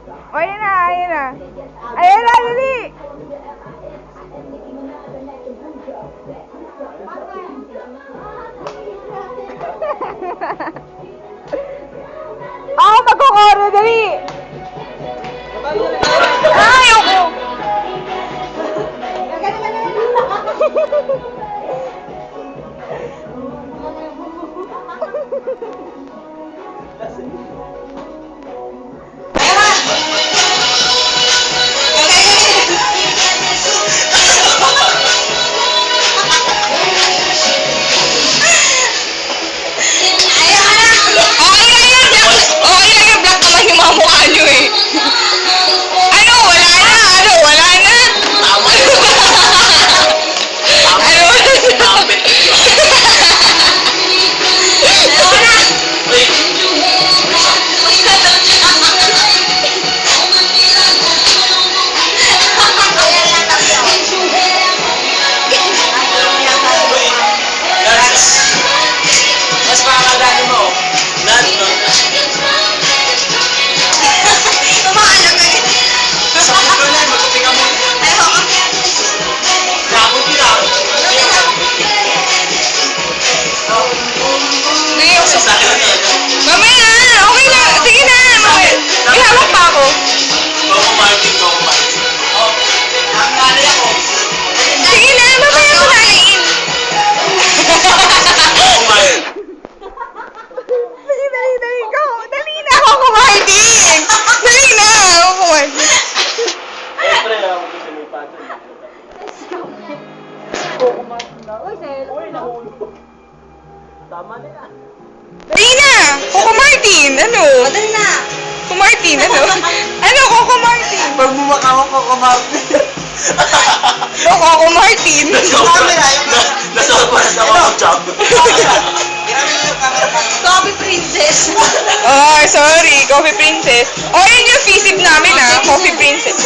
O, ayan na, ayan na. Ayan na, dali! Ako magkukoro, dali! Ay, ako! Mamaya na! Okay na! Sige na! Mamaya! May hawak pa ako. Sige na! Mamaya ko nain! Sige, dali, dali! Go! Dali na! Ako Martin! Dali na! Ako Martin! Tama na yan. Dali na! Coco Martin! Ano? Dali na! Coco Martin! Ano? Ano? Coco Martin! Pag bumakawa ko, kumapit. Coco Martin! Nasopas ako ang job. Coffee Princess! Oh, sorry. Coffee Princess. Oh, yun yung fisip namin ah. Coffee Princess.